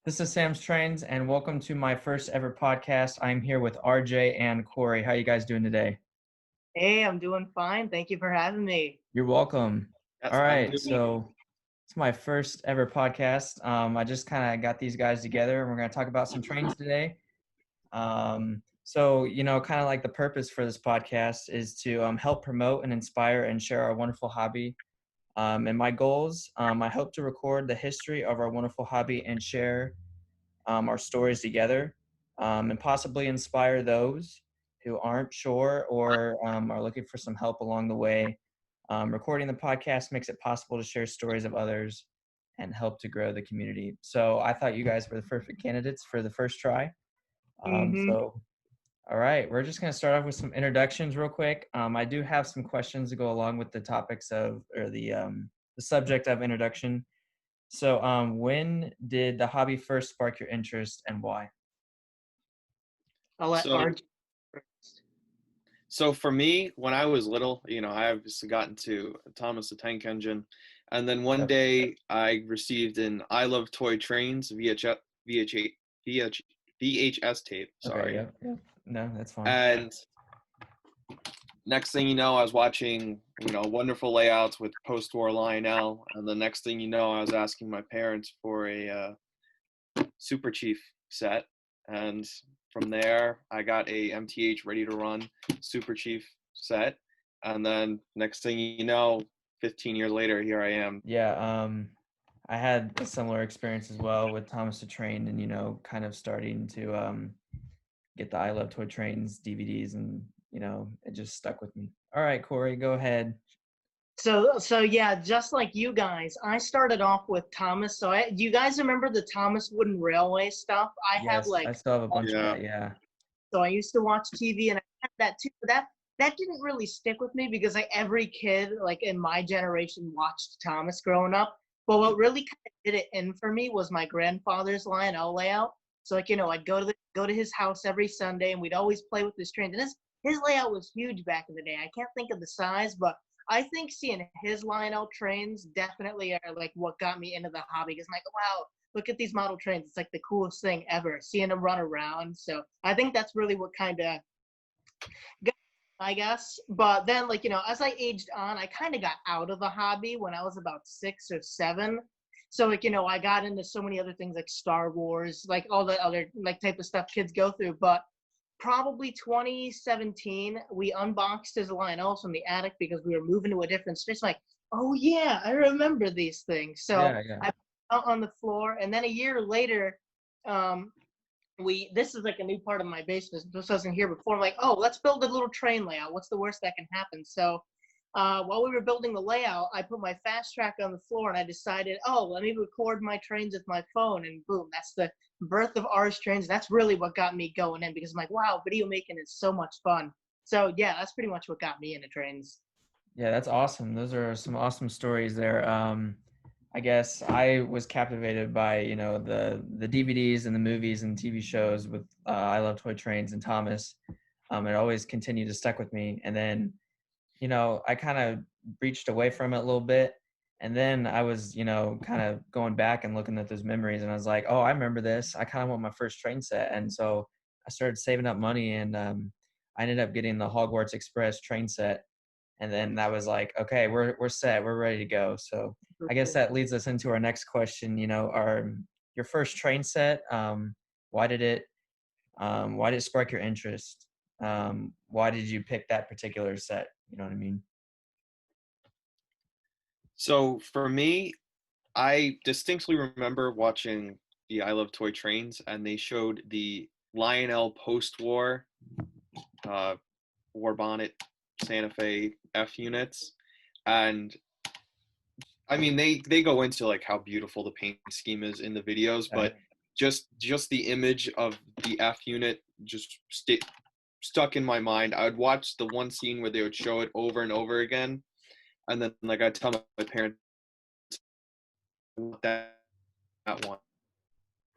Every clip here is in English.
This is Sam's Trains, and welcome to my first ever podcast. I'm here with RJ and Corey. How you guys doing today? Hey, I'm doing fine. Thank you for having me. You're welcome. All Yes, I'm right, doing so it's my first ever podcast. I just kind of got these guys together, and we're going to talk about some trains today. Kind of like the purpose for this podcast is to help promote and inspire and share our wonderful hobby. And my goals, I hope to record the history of our wonderful hobby and share our stories together, and possibly inspire those who aren't sure or are looking for some help along the way. Recording the podcast makes it possible to share stories of others and help to grow the community. So I thought you guys were the perfect candidates for the first try. hmm All right, we're just going to start off with some introductions real quick. I do have some questions to go along with the topics or the subject of introduction. So, when did the hobby first spark your interest and why? I'll let so RJ first. so for me, when I was little, I obviously got into Thomas the Tank Engine, and then one Yep. day I received an I Love Toy Trains VHS tape. Okay, Sorry, yep. No, that's fine. and next thing you know, I was watching wonderful layouts with post-war Lionel, and the next thing you know, I was asking my parents for a Super Chief set, and from there I got a MTH Ready to Run Super Chief set, and then next thing you know, 15 years later, here I am. Yeah, I had a similar experience as well with Thomas the Train and, kind of starting to get the I Love Toy Trains DVDs and, it just stuck with me. All right, Corey, go ahead. So yeah, just like you guys, I started off with Thomas. Do you guys remember the Thomas Wooden Railway stuff? I have Yes, I like, still have a bunch of Yeah. that, yeah. so I used to watch TV and I had that too. But that didn't really stick with me because like every kid like in my generation watched Thomas growing up. But what really kind of did it in for me was my grandfather's Lionel layout. So like I'd go to his house every Sunday and we'd always play with his trains. And his layout was huge back in the day. I can't think of the size, but I think seeing his Lionel trains definitely are like what got me into the hobby. Because I'm like, wow, look at these model trains. It's like the coolest thing ever, seeing them run around. So I think that's really what kind of got, I guess. But then, like, as I aged on, I kind of got out of the hobby when I was about 6 or 7. So, like, I got into so many other things like Star Wars, like all the other like type of stuff kids go through. But probably 2017, we unboxed his Lionels from the attic because we were moving to a different space. Like, oh yeah, I remember these things. So Yeah. I put it out on the floor, and then a year later, um, this is like a new part of my basement. This wasn't here before. I'm like, oh, let's build a little train layout. What's the worst that can happen? So while we were building the layout, I put my fast track on the floor and I decided, oh, let me record my trains with my phone. And boom, that's the birth of RJ.Trains. That's really what got me going in because I'm like, wow, video making is so much fun. So yeah, that's pretty much what got me into trains. Yeah, that's awesome. Those are some awesome stories there. I guess I was captivated by, the DVDs and the movies and TV shows with I Love Toy Trains and Thomas. It always continued to stuck with me. And then, I kind of reached away from it a little bit. And then I was, kind of going back and looking at those memories and I was like, oh, I remember this. I kind of want my first train set. And so I started saving up money and I ended up getting the Hogwarts Express train set. And then that was like, okay, we're set, we're ready to go. So I guess that leads us into our next question. Your first train set. Why did it spark your interest? Why did you pick that particular set? You know what I mean? So for me, I distinctly remember watching the I Love Toy Trains, and they showed the Lionel post-war uh, war bonnet Santa Fe F units, and I mean they go into like how beautiful the paint scheme is in the videos, but just the image of the F unit just stuck in my mind. I would watch the one scene where they would show it over and over again, and then like I'd tell my parents that one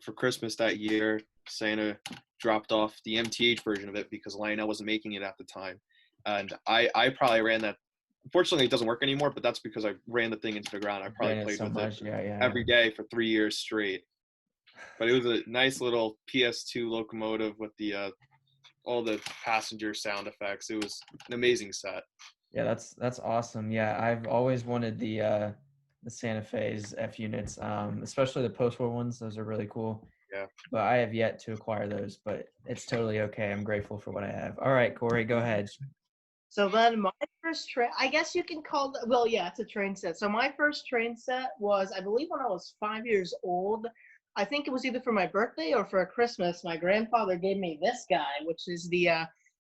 for Christmas that year. Santa dropped off the MTH version of it because Lionel wasn't making it at the time, and I probably ran that. Unfortunately, it doesn't work anymore, but that's because I ran the thing into the ground. I probably Playing it played so with it much. Yeah. every day for 3 years straight. But it was a nice little PS2 locomotive with the all the passenger sound effects. It was an amazing set. Yeah, that's awesome. Yeah, I've always wanted the Santa Fe's F units, especially the post-war ones. Those are really cool. Yeah. But I have yet to acquire those, but it's totally okay. I'm grateful for what I have. All right, Corey, go ahead. So then my first train, I guess you can call it, well, yeah, it's a train set. So my first train set was, I believe, when I was 5 years old. I think it was either for my birthday or for Christmas. My grandfather gave me this guy, which is the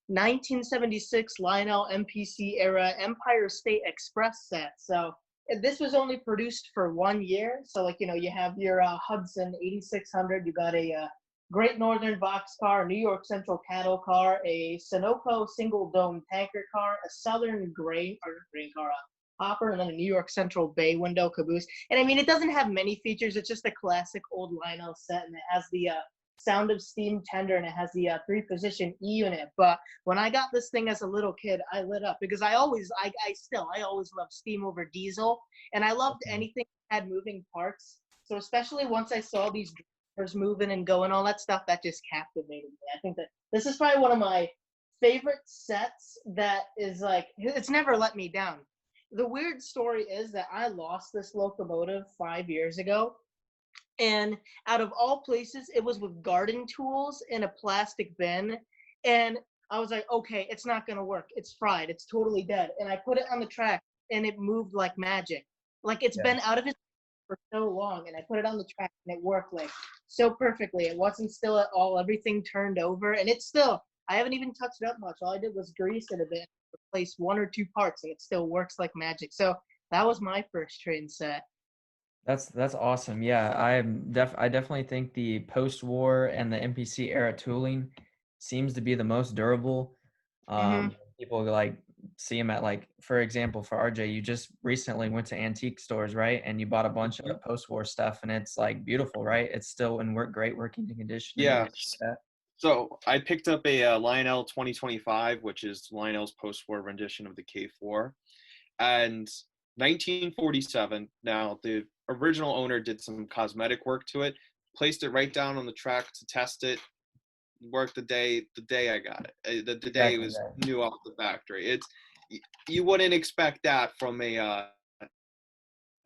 1976 Lionel MPC era Empire State Express set. So this was only produced for 1 year. So, like, you have your Hudson 8600, you got a Great Northern boxcar, a New York Central cattle car, a Sunoco single dome tanker car, a Southern grain car, a hopper, and then a New York Central bay window caboose. And I mean, it doesn't have many features. It's just a classic old Lionel set, and it has the sound of steam tender, and it has the 3-position E unit. But when I got this thing as a little kid, I lit up because I always loved steam over diesel, and I loved anything that had moving parts. So especially once I saw these moving and going, all that stuff, that just captivated me. I think that this is probably one of my favorite sets that is like, it's never let me down. The weird story is that I lost this locomotive 5 years ago, and out of all places, it was with garden tools in a plastic bin, and I was like, okay, it's not gonna work. It's fried. It's totally dead. And I put it on the track, and it moved like magic. Like, it's been out of its for so long, and I put it on the track, and it worked like so perfectly. It wasn't still at all. Everything turned over, and it's still, I haven't even touched it up much. All I did was grease it a bit, replace 1 or 2 parts, and it still works like magic. So that was my first train set. That's awesome. Yeah, I definitely think the post-war and the MPC era tooling seems to be the most durable. Mm-hmm. People like see them at, like, for example, for RJ, you just recently went to antique stores, right? And you bought a bunch of post-war stuff, and it's like beautiful, right? It's still in great working condition. And Yeah. everything like that. So I picked up a Lionel 2025, which is Lionel's post-war rendition of the K4, and 1947. Now the original owner did some cosmetic work to it, placed it right down on the track to test it. Worked the day I got it. The day it was new off the factory. It's, you wouldn't expect that from a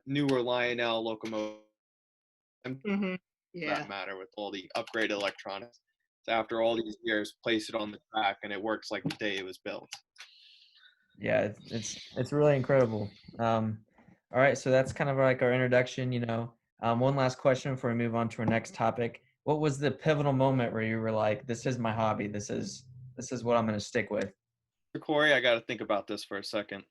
newer Lionel locomotive. Mm-hmm. Yeah. That matter with all the upgraded electronics. So after all these years, place it on the track and it works like the day it was built. Yeah, it's really incredible. All right, so that's kind of like our introduction. One last question before we move on to our next topic. What was the pivotal moment where you were like, "This is my hobby. This is what I'm going to stick with"? Corey, I got to think about this for a second.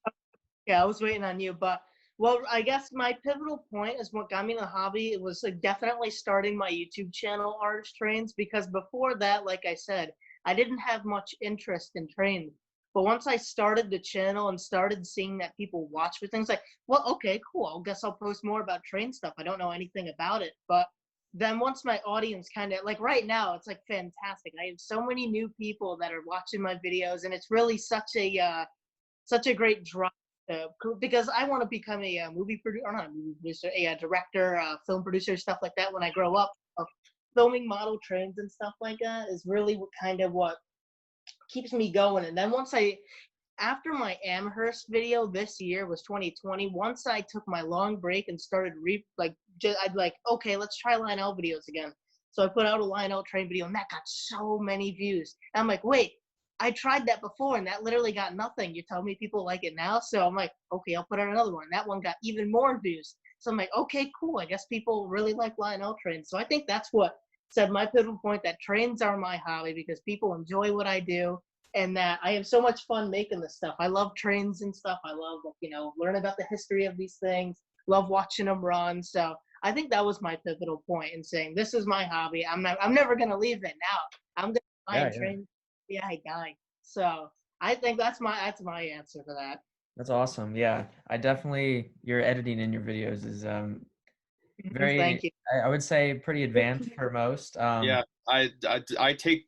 Yeah, I was waiting on you, but well, I guess my pivotal point is what got me in the hobby. It was like definitely starting my YouTube channel, RJ.Trains, because before that, like I said, I didn't have much interest in trains. But once I started the channel and started seeing that people watch for things, like, well, okay, cool. I guess I'll post more about train stuff. I don't know anything about it, but then once my audience kind of, like, right now, it's like fantastic. I have so many new people that are watching my videos, and it's really such a great drive. Because I want to become a movie producer, or not a movie producer, a director, film producer, stuff like that when I grow up. Filming model trains and stuff like that is really what keeps me going. And then after my Amherst video this year was 2020, once I took my long break and started I'd like, okay, let's try Lionel videos again. So I put out a Lionel train video, and that got so many views. And I'm like, wait, I tried that before, and that literally got nothing. You tell me people like it now, so I'm like, okay, I'll put out another one. That one got even more views. So I'm like, okay, cool. I guess people really like Lionel trains. So I think that's what said my pivotal point, that trains are my hobby because people enjoy what I do, and that I have so much fun making this stuff. I love trains and stuff. I love, learn about the history of these things. Love watching them run. So I think that was my pivotal point in saying this is my hobby. I'm never gonna leave it now. I'm gonna buy trains. Yeah, I die. So I think that's my answer for that. That's awesome. Yeah, your editing in your videos is very, Thank you. I would say, pretty advanced for most. Yeah, I take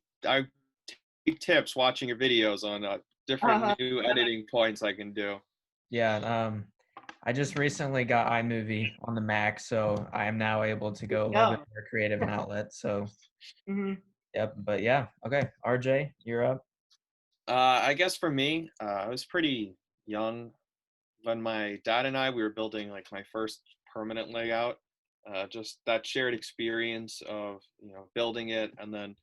tips watching your videos on different new editing points I can do. Yeah, I just recently got iMovie on the Mac, so I am now able to go a little bit No. more creative and outlet. So, Hmm. yep. But yeah, okay. RJ, you're up. I guess for me, I was pretty young when my dad and I we were building like my first permanent layout. Just that shared experience of building it, and then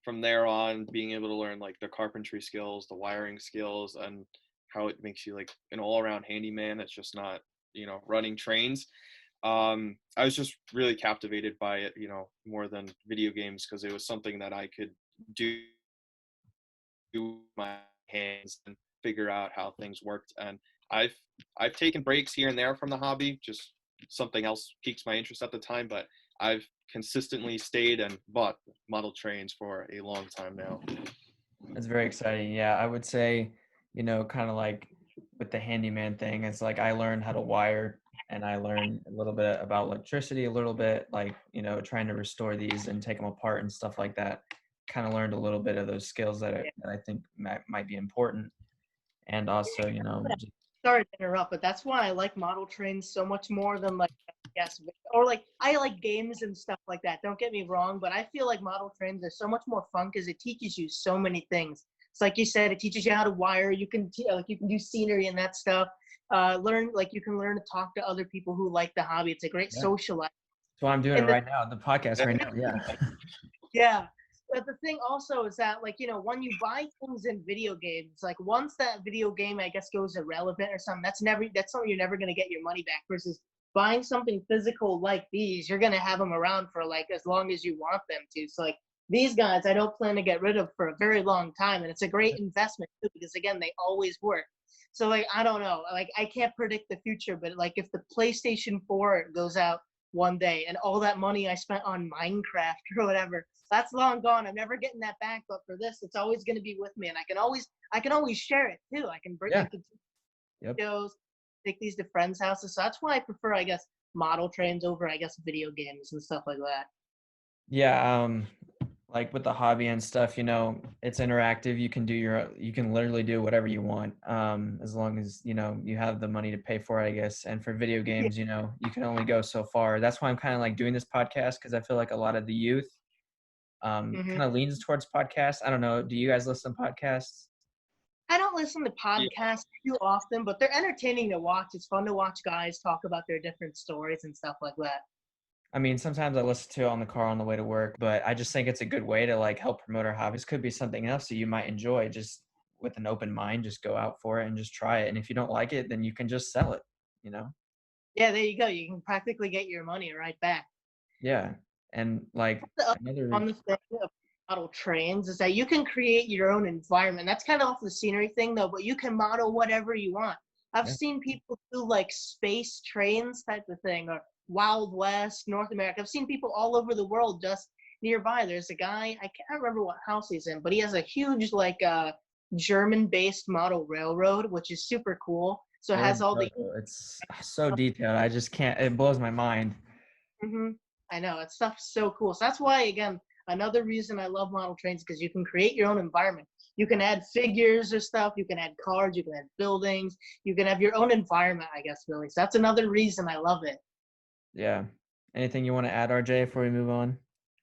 from there on being able to learn like the carpentry skills, the wiring skills, and how it makes you like an all-around handyman. It's just not running trains. I was just really captivated by it, more than video games because it was something that I could do with my hands and figure out how things worked. And I've I've taken breaks here and there from the hobby, just something else piques my interest at the time, but I've consistently stayed and bought model trains for a long time now. It's very exciting. Yeah, I would say, kind of like with the handyman thing, it's like I learned how to wire and I learned a little bit about electricity, a little bit like, trying to restore these and take them apart and stuff like that. Kind of learned a little bit of those skills that I think might be important. And also, Sorry to interrupt, but that's why I like model trains so much more than like yes, or like I like games and stuff like that. Don't get me wrong, but I feel like model trains are so much more fun because it teaches you so many things. It's like you said, it teaches you how to wire. You can like you can do scenery and that stuff. Learn like you can learn to talk to other people who like the hobby. It's a great yeah, that's socialize. what I'm doing And the right now, the podcast right now. Yeah. Yeah. But the thing also is that, like, when you buy things in video games, like once that video game, I guess, goes irrelevant or something, that's something you're never going to get your money back versus buying something physical like these, you're going to have them around for like as long as you want them to. So, like, these guys, I don't plan to get rid of for a very long time. And it's a great investment too, because again, they always work. So, like, I don't know. Like, I can't predict the future, but like, if the PlayStation 4 goes out one day and all that money I spent on Minecraft or whatever, that's long gone. I'm never getting that back. But for this, it's always going to be with me, and I can always share it too. I can bring Yeah. it to Yep. videos, take these to friends' houses. So that's why I prefer, I guess, model trains over, I guess, video games and stuff like that. Yeah. Like with the hobby and stuff, it's interactive. You can literally do whatever you want, as long as, you have the money to pay for it, I guess. And for video Yeah. games, you can only go so far. That's why I'm kind of like doing this podcast because I feel like a lot of the youth Hmm. kind of leans towards podcasts. I don't know. Do you guys listen to podcasts? I don't listen to Yeah, podcasts too often, but they're entertaining to watch. It's fun to watch guys talk about their different stories and stuff like that. I mean, sometimes I listen to it on the car on the way to work, but I just think it's a good way to like help promote our hobbies. Could be something else that you might enjoy. Just with an open mind, just go out for it and just try it. And if you don't like it, then you can just sell it, you know? Yeah, there you go. You can practically get your money right back. Yeah. And like The other another, fun thing of model trains is that you can create your own environment. That's kind of off the scenery thing though, but you can model whatever you want. I've yeah, seen people do like space trains type of thing or Wild West, North America. I've seen people all over the world just nearby. There's a guy, I can't remember what house he's in, but he has a huge like German-based model railroad, which is super cool. So it where has to all go the though? It's so detailed. I just can't, it blows my mind. hmm I know it's stuff's so cool. So that's why, again, another reason I love model trains because you can create your own environment. You can add figures or stuff. You can add cars. You can add buildings. You can have your own environment, I guess, really. So that's another reason I love it. Yeah. Anything you want to add, RJ, before we move on?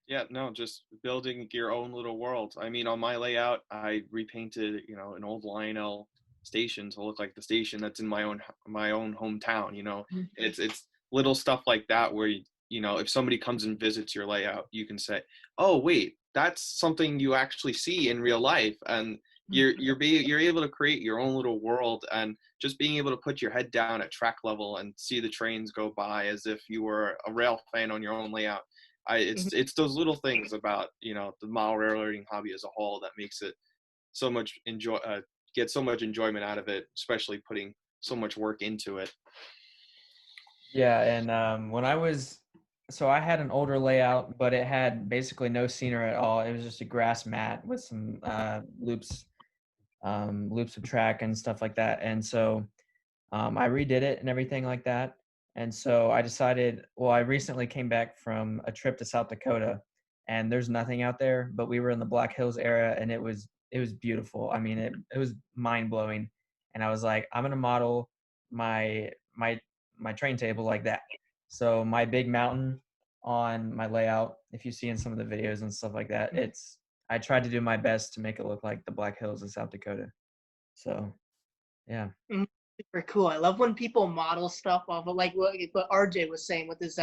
yeah, no, just building your own little world. I mean, on my layout, I repainted, an old Lionel station to look like the station that's in my own hometown. It's little stuff like that where if somebody comes and visits your layout, you can say, "Oh, wait, that's something you actually see in real life," and you're able to create your own little world, and just being able to put your head down at track level and see the trains go by as if you were a rail fan on your own layout. Mhm. It's those little things about the model railroading hobby as a whole that makes it so much get so much enjoyment out of it, especially putting so much work into it. Yeah, and when so I had an older layout, but it had basically no scenery at all. It was just a grass mat with some loops of track and stuff like that. And so I redid it and everything like that. And so I decided, well, I recently came back from a trip to South Dakota, and there's nothing out there, but we were in the Black Hills area, and it was beautiful. I mean, it was mind blowing. And I was like, I'm gonna model my my my train table like that. So my big mountain on my layout, if you see in some of the videos and stuff like that, I tried to do my best to make it look like the Black Hills of South Dakota. So yeah. Super cool. I love when people model stuff off of like what RJ was saying with his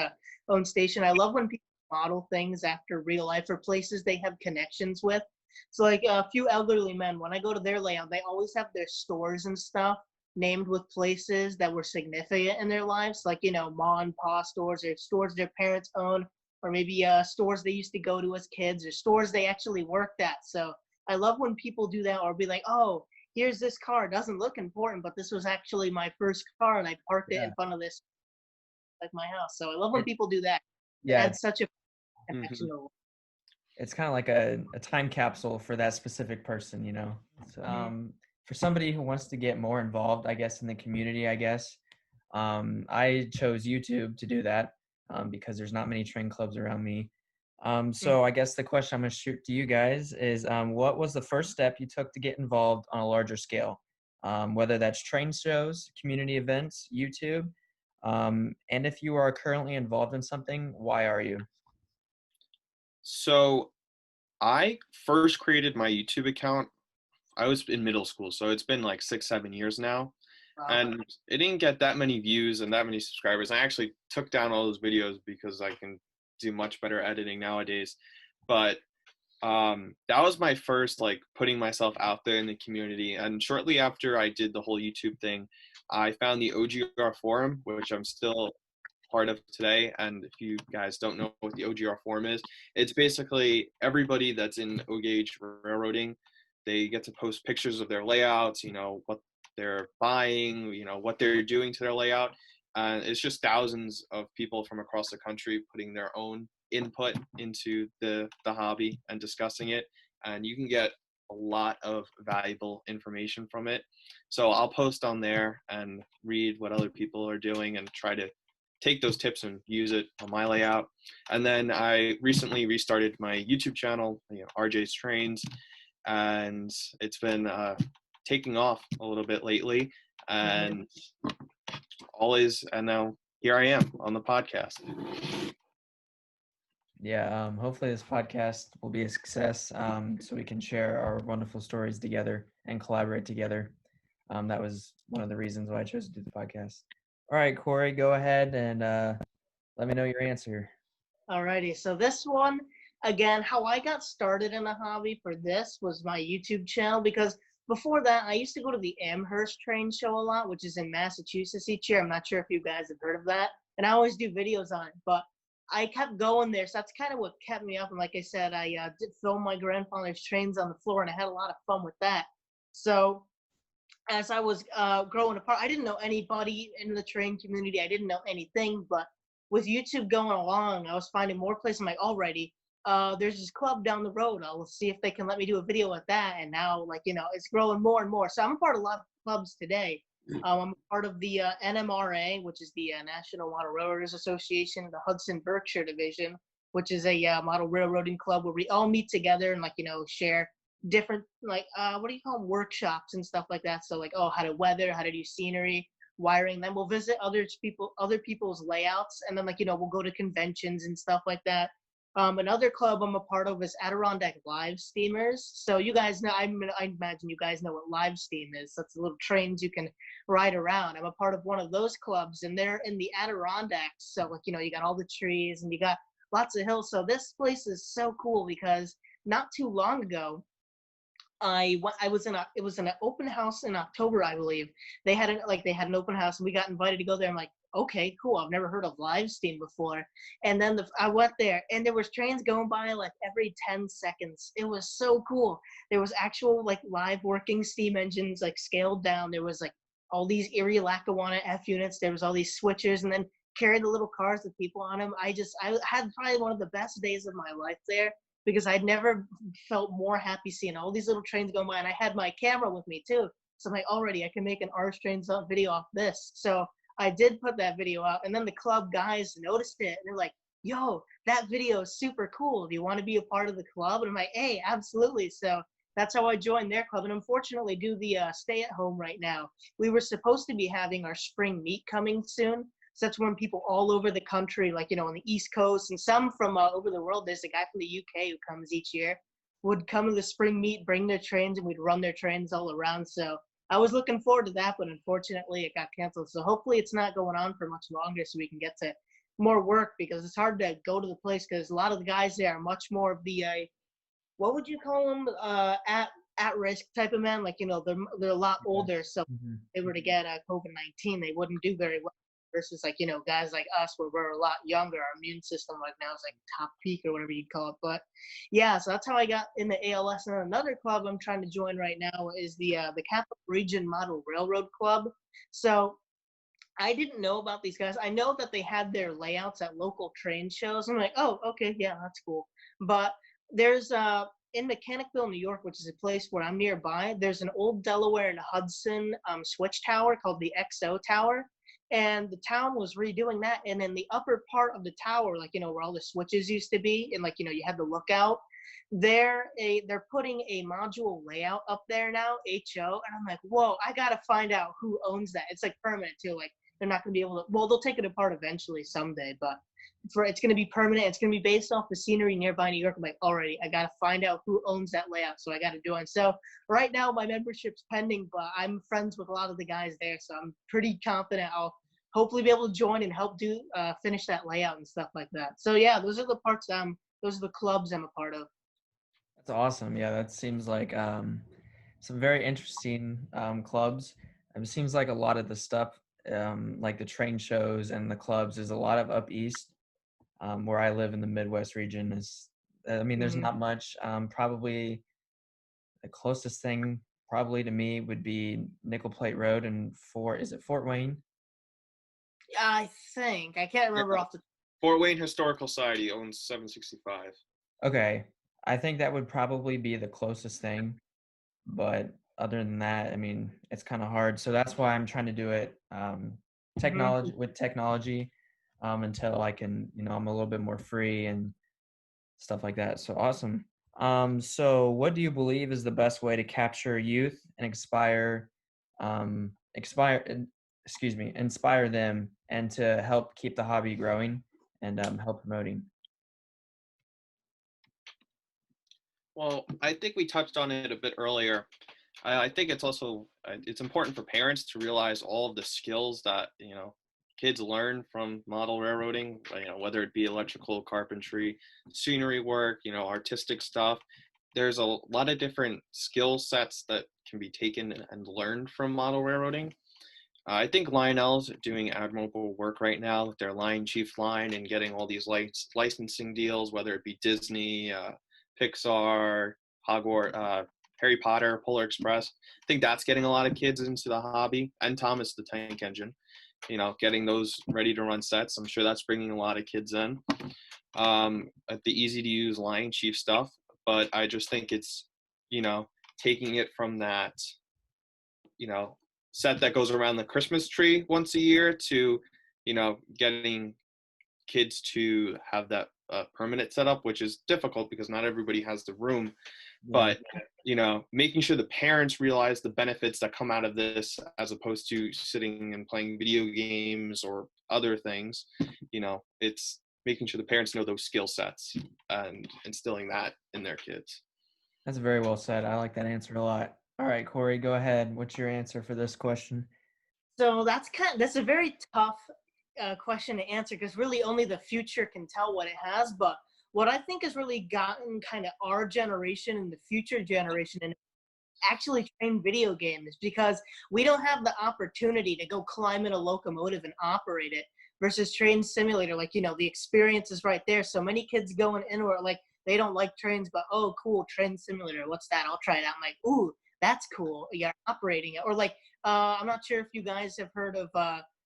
own station. I love when people model things after real life or places they have connections with. So like a few elderly men, when I go to their layout, they always have their stores and stuff named with places that were significant in their lives, like ma and pa stores or stores their parents own, or maybe stores they used to go to as kids or stores they actually worked at. So I love when people do that or be like, oh, here's this car. It doesn't look important, but this was actually my first car, and I parked it in front of this, like my house. So I love when people do that. It Yeah, adds such a connection. it's kind of like a time capsule for that specific person, So, for somebody who wants to get more involved, I guess, in the community, I chose YouTube to do that because there's not many train clubs around me. So I guess the question I'm going to shoot to you guys is, what was the first step you took to get involved on a larger scale? Whether that's train shows, community events, YouTube, and if you are currently involved in something, why are you? So I first created my YouTube account. I was in middle school, so it's been like 6, 7 years now. And it didn't get that many views and that many subscribers. I actually took down all those videos because I can do much better editing nowadays. But that was my first like putting myself out there in the community. And shortly after I did the whole YouTube thing, I found the OGR forum, which I'm still part of today. And if you guys don't know what the OGR forum is, it's basically everybody that's in O-Gauge railroading. They get to post pictures of their layouts, what they're buying, what they're doing to their layout. And it's just thousands of people from across the country putting their own input into the hobby and discussing it. And you can get a lot of valuable information from it. So I'll post on there and read what other people are doing and try to take those tips and use it on my layout. And then I recently restarted my YouTube channel, RJ.Trains, and it's been taking off a little bit lately. And now here I am on the podcast. Yeah, hopefully this podcast will be a success, so we can share our wonderful stories together and collaborate together. That was one of the reasons why I chose to do the podcast. All right, Corey, go ahead and let me know your answer. Alrighty, so this one, again, how I got started in the hobby for this was my YouTube channel, because before that, I used to go to the Amherst train show a lot, which is in Massachusetts each year. I'm not sure if you guys have heard of that. And I always do videos on it, but I kept going there. So that's kind of what kept me up. And like I said, I did film my grandfather's trains on the floor, and I had a lot of fun with that. So as I was growing apart, I didn't know anybody in the train community. I didn't know anything, but with YouTube going along, I was finding more places. I'm like, alrighty, there's this club down the road. I'll see if they can let me do a video at that. And now, it's growing more and more. So I'm a part of a lot of clubs today. I'm a part of the NMRA, which is the National Model Railroaders Association, the Hudson Berkshire Division, which is a model railroading club where we all meet together and share different what do you call them, workshops and stuff like that. So how to weather, how to do scenery, wiring. Then we'll visit other people's layouts, and then we'll go to conventions and stuff like that. Another club I'm a part of is Adirondack Live Steamers. So you guys know, I imagine you guys know what live steam is. That's the little trains you can ride around. I'm a part of one of those clubs, and they're in the Adirondacks. So you got all the trees and you got lots of hills. So this place is so cool because not too long ago, it was an open house in October, I believe. They had an open house, and we got invited to go there. I'm like, okay, cool. I've never heard of live steam before. And then I went there, and there was trains going by every 10 seconds. It was so cool. There was actual live working steam engines scaled down. There was all these Erie Lackawanna F units. There was all these switchers, and then carried the little cars with people on them. I had probably one of the best days of my life there, because I'd never felt more happy seeing all these little trains going by, and I had my camera with me too. So I'm like, already I can make an RJ.Trains video off this. So I did put that video out, and then the club guys noticed it, and they're like, yo, that video is super cool. Do you want to be a part of the club? And I'm like, hey, absolutely. So that's how I joined their club, and unfortunately due to the stay at home right now, we were supposed to be having our spring meet coming soon. So that's when people all over the country, like, on the East Coast and some from over the world. There's a guy from the UK who comes each year, would come to the spring meet, bring their trains, and we'd run their trains all around. So I was looking forward to that, but unfortunately it got canceled. So hopefully it's not going on for much longer so we can get to more work, because it's hard to go to the place because a lot of the guys there are much more of the what would you call them, at risk type of men. Like, they're a lot older, so if Mhm. they were to get COVID-19, they wouldn't do very well. Versus, like, guys like us, where we're a lot younger, our immune system like now is like top peak or whatever you'd call it. But yeah, so that's how I got in the ALS. And another club I'm trying to join right now is the Capital Region Model Railroad Club. So I didn't know about these guys. I know that they had their layouts at local train shows. I'm like, oh, okay, yeah, that's cool. But there's in Mechanicville, New York, which is a place where I'm nearby, there's an old Delaware and Hudson switch tower called the XO Tower. And the town was redoing that. And in the upper part of the tower, like, where all the switches used to be, and like, you had the lookout, they're putting a module layout up there now, HO. And I'm like, whoa, I gotta find out who owns that. It's like permanent too. Like, they're not going to be able to, well, they'll take it apart eventually someday, but it's going to be permanent. It's going to be based off the scenery nearby New York. I'm like, already, I got to find out who owns that layout. So I got to do it. So right now my membership's pending, but I'm friends with a lot of the guys there. So I'm pretty confident I'll hopefully be able to join and help finish that layout and stuff like that. So yeah, those are the parts. Those are the clubs I'm a part of. That's awesome. Yeah, that seems like some very interesting clubs. It seems like a lot of the stuff, like the train shows and the clubs, is a lot of up east, where I live in the Midwest region. I mean, there's not much. Probably the closest thing, probably to me, would be Nickel Plate Road and is it Fort Wayne? I think I can't remember off the. Fort Wayne Historical Society owns 765. Okay, I think that would probably be the closest thing. But other than that, I mean, it's kind of hard. So that's why I'm trying to do it technology until I can, I'm a little bit more free and stuff like that. So awesome. So what do you believe is the best way to capture youth and inspire them and to help keep the hobby growing and help promoting? Well, I think we touched on it a bit earlier. I think it's also it's important for parents to realize all of the skills that kids learn from model railroading. Whether it be electrical, carpentry, scenery work, artistic stuff. There's a lot of different skill sets that can be taken and learned from model railroading. I think Lionel's doing admirable work right now with their Lion Chief line and getting all these licensing deals, whether it be Disney, Pixar, Hogwarts, Harry Potter, Polar Express. I think that's getting a lot of kids into the hobby. And Thomas the Tank Engine, getting those ready to run sets. I'm sure that's bringing a lot of kids in. At the easy to use Lion Chief stuff, but I just think it's, taking it from that, set that goes around the Christmas tree once a year to, getting kids to have that permanent setup, which is difficult because not everybody has the room. But making sure the parents realize the benefits that come out of this, as opposed to sitting and playing video games or other things. It's making sure the parents know those skill sets and instilling that in their kids. That's very well said. I like that answer a lot. All right, Corey, go ahead. What's your answer for this question? So that's a very tough question to answer, because really only the future can tell what it has. But what I think has really gotten kind of our generation and the future generation and actually train video games, because we don't have the opportunity to go climb in a locomotive and operate it versus train simulator. Like, the experience is right there. So many kids going in where like they don't like trains, but oh, cool, train simulator. What's that? I'll try it out. I'm like, ooh, that's cool. You're operating it. Or like, I'm not sure if you guys have heard of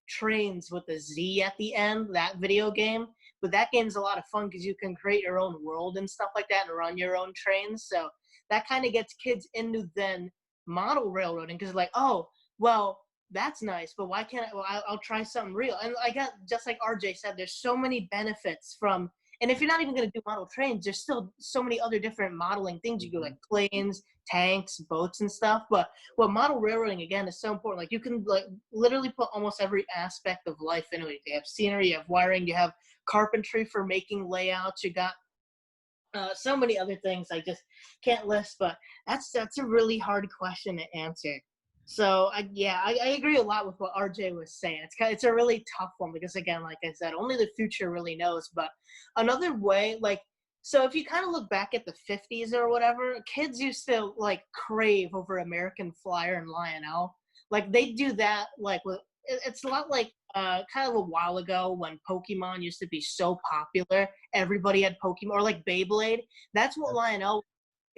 Trains with a Z at the end, that video game. But that game's a lot of fun because you can create your own world and stuff like that and run your own trains. So that kind of gets kids into then model railroading, because like, oh, well, that's nice, but why can't I? Well, I'll try something real. And I got, just like RJ said, there's so many benefits from, and if you're not even going to do model trains, there's still so many other different modeling things you do, like planes, tanks, boats, and stuff. But what model railroading again is so important. Like you can like literally put almost every aspect of life into it. You have scenery, you have wiring, you have carpentry for making layouts. You got so many other things I just can't list. But that's a really hard question to answer. So I agree a lot with what RJ was saying. It's a really tough one because again, like I said, only the future really knows. But another way, like so, if you kind of look back at the '50s or whatever, kids used to like crave over American Flyer and Lionel. Like they do that like with it's a lot like kind of a while ago when Pokemon used to be so popular. Everybody had Pokemon or like Beyblade. That's what Lionel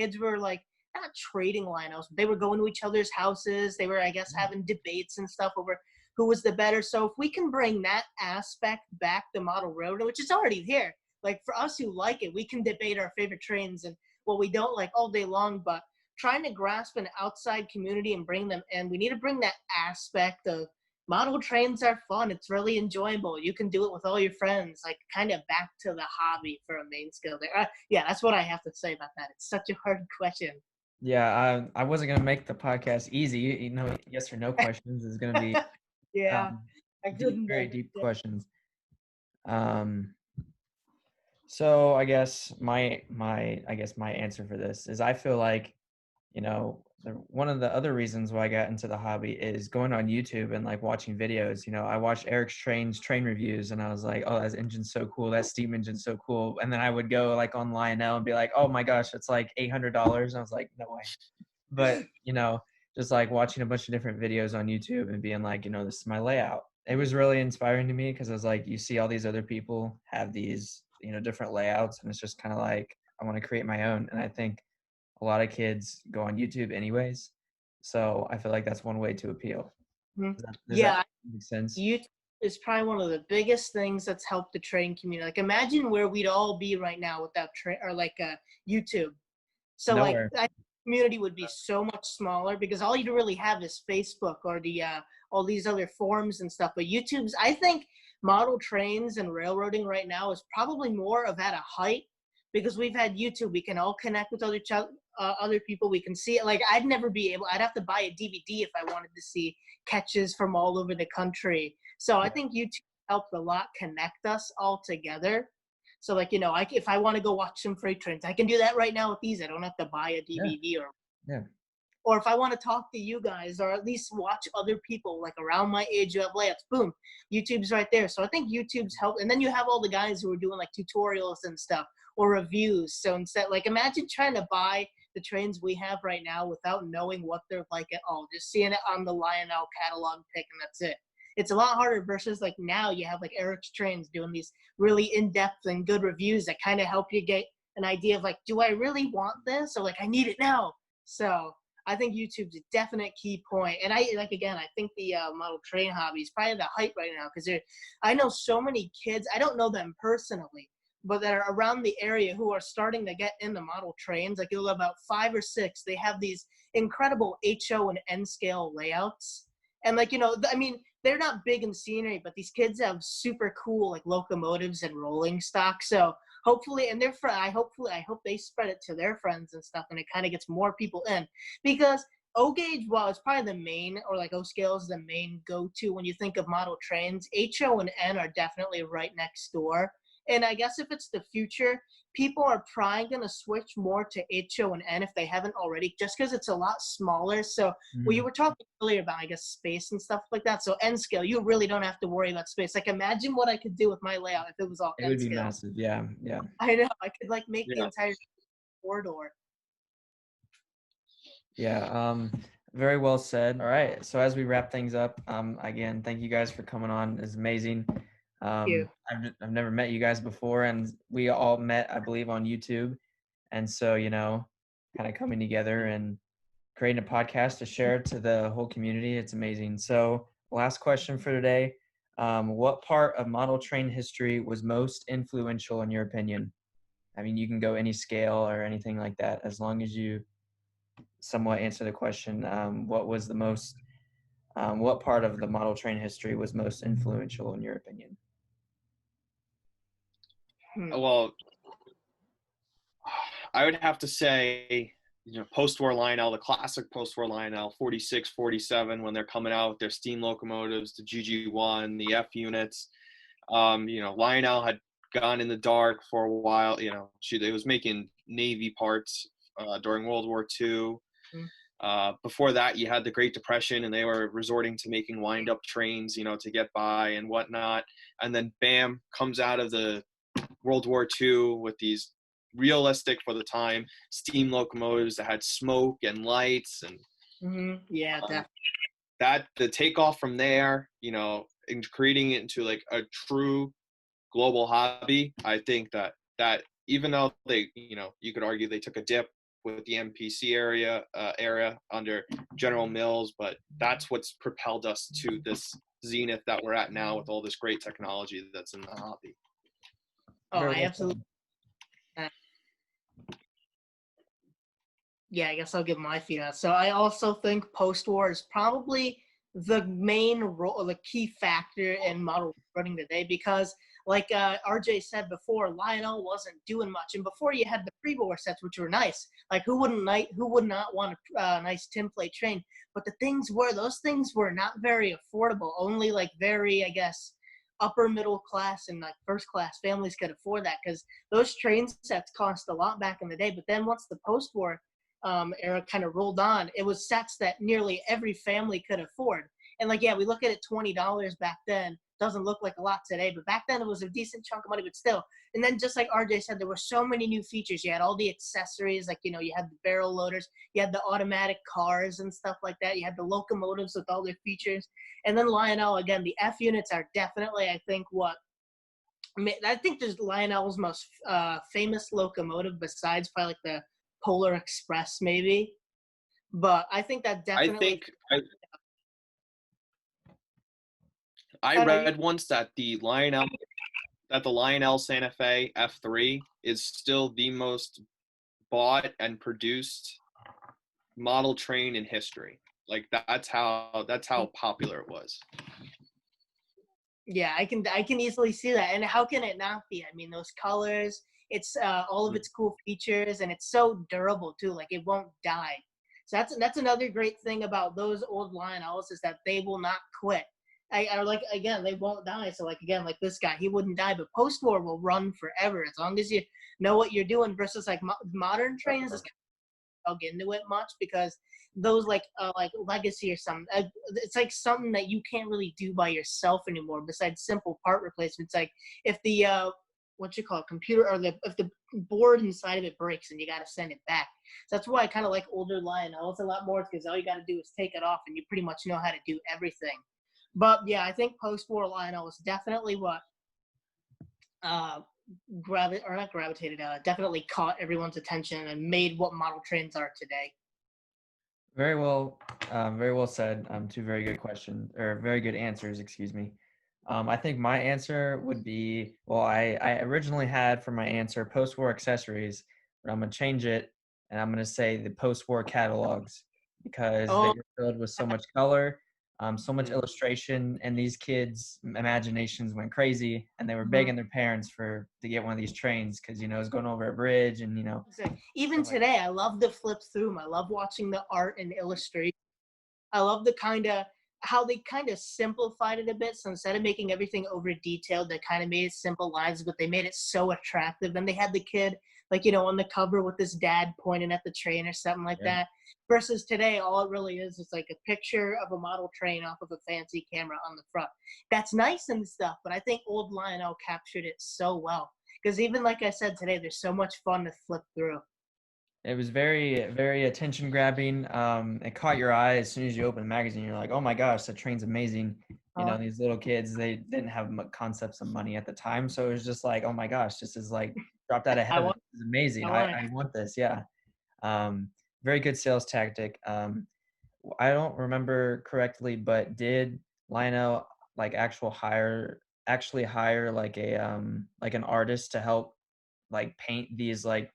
kids were like not trading Lionels, but they were going to each other's houses. They were, I guess, having debates and stuff over who was the better. So if we can bring that aspect back to model railroad, which is already here, like for us who like it, we can debate our favorite trains and what we don't like all day long. But trying to grasp an outside community and bring them in, we need to bring that aspect of model trains are fun. It's really enjoyable. You can do it with all your friends, like kind of back to the hobby for a main skill there. Yeah, that's what I have to say about that. It's such a hard question. Yeah, I wasn't gonna make the podcast easy. You know, yes or no questions is gonna be Yeah, I deep, couldn't very have. deep questions. Um, so I guess my answer for this is I feel like, you know, one of the other reasons why I got into the hobby is going on YouTube and like watching videos. You know, I watched RJ.Trains train reviews and I was like, oh, that engine's so cool. That steam engine's so cool. And then I would go like on Lionel and be like, oh my gosh, it's like $800. And I was like, no way. But, you know, just like watching a bunch of different videos on YouTube and being like, you know, this is my layout. It was really inspiring to me because I was like, you see all these other people have these, you know, different layouts. And it's just kind of like, I want to create my own. And I think a lot of kids go on YouTube anyways. So I feel like that's one way to appeal. Mhm. Does that Yeah, make sense? YouTube is probably one of the biggest things that's helped the train community. Like, imagine where we'd all be right now without train or like YouTube. So like, Nowhere. I think the community would be so much smaller because all you really have is Facebook or the all these other forums and stuff. But YouTube's, I think, model trains and railroading right now is probably more of at a height because we've had YouTube. We can all connect with other people. We can see it. Like I'd never be able. I'd have to buy a DVD if I wanted to see catches from all over the country. So I think YouTube helped a lot connect us all together. So like, you know, if I want to go watch some freight trains, I can do that right now with these. I don't have to buy a Yeah. DVD Yeah. or if I want to talk to you guys or at least watch other people like around my age who have layouts, boom, YouTube's right there. So I think YouTube's helped. And then you have all the guys who are doing like tutorials and stuff or reviews. So instead, like imagine trying to buy the trains we have right now without knowing what they're like at all. Just seeing it on the Lionel catalog pick and that's it. It's a lot harder versus like now you have like RJ.Trains doing these really in-depth and good reviews that kind of help you get an idea of like, do I really want this? Or like, I need it now. So I think YouTube's a definite key point. And I like again, I think the model train hobby is probably the hype right now because I know so many kids. I don't know them personally, but that are around the area who are starting to get into model trains. Like you'll have about 5 or 6. They have these incredible HO and N scale layouts, and like you know, I mean, they're not big in scenery, but these kids have super cool like locomotives and rolling stock. So hopefully, and their friend, I hope they spread it to their friends and stuff, and it kind of gets more people in because O gauge, while it's probably the main, or like O scale is the main go-to when you think of model trains, HO and N are definitely right next door. And I guess if it's the future, people are probably going to switch more to HO and N if they haven't already, just because it's a lot smaller. So well, you were talking earlier about, I guess, space and stuff like that. So N scale, you really don't have to worry about space. Like imagine what I could do with my layout if it was all It N would be scale. massive. Yeah. Yeah. I know. I could like make the Yeah. entire corridor. Yeah. Very well said. All right. So as we wrap things up, again, thank you guys for coming on. It's amazing. You. I've never met you guys before, and we all met, I believe, on YouTube. And so, you know, kind of coming together and creating a podcast to share to the whole community. It's amazing. So, last question for today. What part of model train history was most influential in your opinion? I mean, you can go any scale or anything like that, as long as you somewhat answer the question. What part of the model train history was most influential in your opinion? Well, I would have to say post-war Lionel, the classic post-war Lionel, 46, 47, when they're coming out with their steam locomotives, the GG1, the F units. Lionel had gone in the dark for a while. It was making Navy parts during World War II. Before that, you had the Great Depression, and they were resorting to making wind-up trains, to get by and whatnot. And then, bam, comes out of the World War II with these realistic, for the time, steam locomotives that had smoke and lights. And yeah, definitely. That the takeoff from there, and creating it into like a true global hobby. I think that even though they, you could argue they took a dip with the MPC era under General Mills, but that's what's propelled us to this zenith that we're at now with all this great technology that's in the hobby. Oh, I absolutely. Yeah, I guess I'll give my feet out. So I also think post-war is probably the main role, the key factor in model running today, because like RJ said before, Lionel wasn't doing much, and before you had the pre-war sets, which were nice. Like who would not want a nice template train? But those things were not very affordable. Only like very, I guess, upper middle class and like first class families could afford that, because those train sets cost a lot back in the day. But then once the post-war era kind of rolled on, it was sets that nearly every family could afford. And like, yeah, we look at it, $20 back then doesn't look like a lot today, but back then it was a decent chunk of money, but still. And then just like RJ said, there were so many new features. You had all the accessories, like, you had the barrel loaders, you had the automatic cars and stuff like that. You had the locomotives with all their features. And then Lionel, again, the F units are definitely, I think there's Lionel's most famous locomotive, besides probably like the Polar Express, maybe. But I think that definitely. I read once that the Lionel Santa Fe F3 is still the most bought and produced model train in history. Like that's how popular it was. Yeah, I can easily see that. And how can it not be? I mean, those colors, it's all of its cool features, and it's so durable too. Like it won't die. So that's another great thing about those old Lionels, is that they will not quit. They won't die. So like, again, like this guy, he wouldn't die, but post-war will run forever as long as you know what you're doing. Versus like modern trains, I'll get into it much, because those like legacy or something, it's like something that you can't really do by yourself anymore. Besides simple part replacements, like if the computer, or if the board inside of it breaks and you got to send it back. So that's why I kind of like older Lionels a lot more, because all you got to do is take it off and you pretty much know how to do everything. But yeah, I think post-war Lionel is definitely what definitely caught everyone's attention and made what model trains are today. Very well said. Two very good questions, or very good answers, excuse me. I think my answer would be, well, I originally had for my answer post-war accessories, but I'm gonna change it, and I'm gonna say the post-war catalogs, because they were filled with so much color, so much illustration, and these kids' imaginations went crazy, and they were begging their parents to get one of these trains, because it was going over a bridge, and even today, I love to flip through them. I love watching the art and illustration. I love how they kind of simplified it a bit. So instead of making everything over detailed, they kind of made it simple lines, but they made it so attractive. And they had the kid, like, on the cover with his dad pointing at the train or something like that. Versus today, all it really is like a picture of a model train off of a fancy camera on the front. That's nice and stuff, but I think old Lionel captured it so well. Because even like I said today, there's so much fun to flip through. It was very, very attention grabbing. It caught your eye as soon as you open the magazine. You're like, oh my gosh, that train's amazing. These little kids, they didn't have concepts of money at the time. So it was just like, oh my gosh, this is like dropped out of heaven. This is amazing. I want this. Yeah. Very good sales tactic. I don't remember correctly, but did Lionel actually hire like an artist to help like paint these like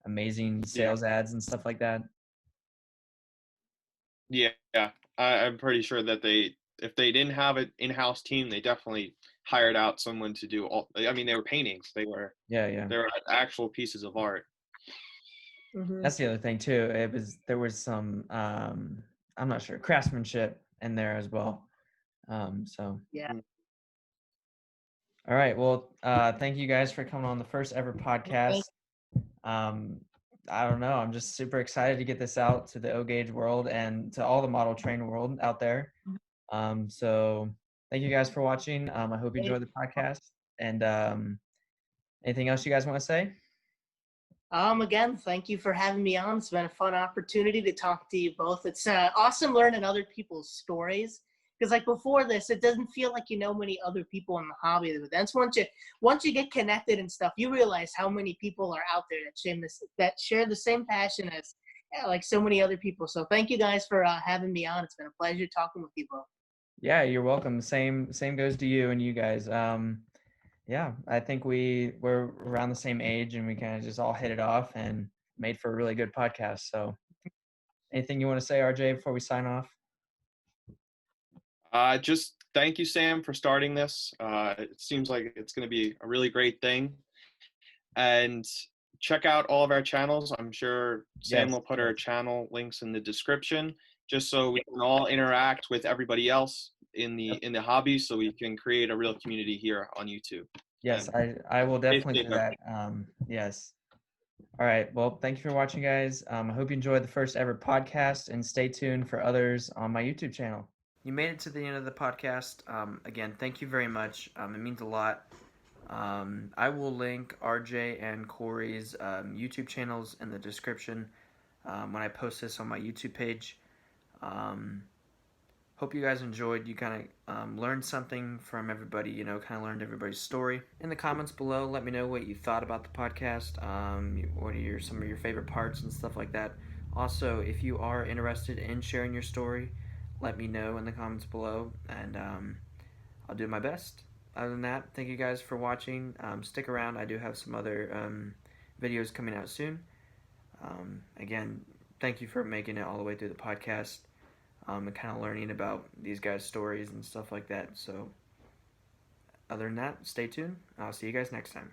amazing sales ads and stuff like that? Yeah, I'm pretty sure that if they didn't have an in-house team, they definitely hired out someone to do all. I mean, they were paintings. They were they were actual pieces of art. Mhm. That's the other thing too. There was some I'm not sure, craftsmanship in there as well. So Yeah. Mhm. all right. Well, thank you guys for coming on the first ever Thank podcast. Um, I don't know. I'm just super excited to get this out to the O Gauge world and to all the model train world out there. So thank you guys for watching. I hope you you. enjoyed the podcast. And anything else you guys want to say? Again, thank you for having me on. It's been a fun opportunity to talk to you both. It's awesome learning other people's stories because, like before this, it doesn't feel like you know many other people in the hobby. But then once you get connected and stuff, you realize how many people are out there that share the same passion as like so many other people. So thank you guys for having me on. It's been a pleasure talking with you both. Yeah, you're welcome. Same goes to you and you guys. Yeah, I think we're around the same age and we kind of just all hit it off and made for a really good podcast. So anything you want to say, RJ, before we sign off? Just thank you, Sam, for starting this. It seems like it's going to be a really great thing. And check out all of our channels. I'm sure Sam Yes. will put our channel links in the description, just so we can all interact with everybody else in the hobby, so we can create a real community here on YouTube. Yes, And I will stay definitely safe, do that. Yes. All right. Well, thank you for watching, guys. I hope you enjoyed the first ever podcast and stay tuned for others on my YouTube channel. You made it to the end of the podcast. Again, thank you very much. It means a lot. I will link RJ and Corey's YouTube channels in the description when I post this on my YouTube page. Um, Hope you guys enjoyed. You kind of learned something from everybody, kind of learned everybody's story. In the comments below, let me know what you thought about the podcast. What are some of your favorite parts and stuff like that. Also, if you are interested in sharing your story, let me know in the comments below, and I'll do my best. Other than that, thank you guys for watching. Stick around. I do have some other videos coming out soon. Again, thank you for making it all the way through the podcast. And kind of learning about these guys' stories and stuff like that. So, other than that, stay tuned. I'll see you guys next time.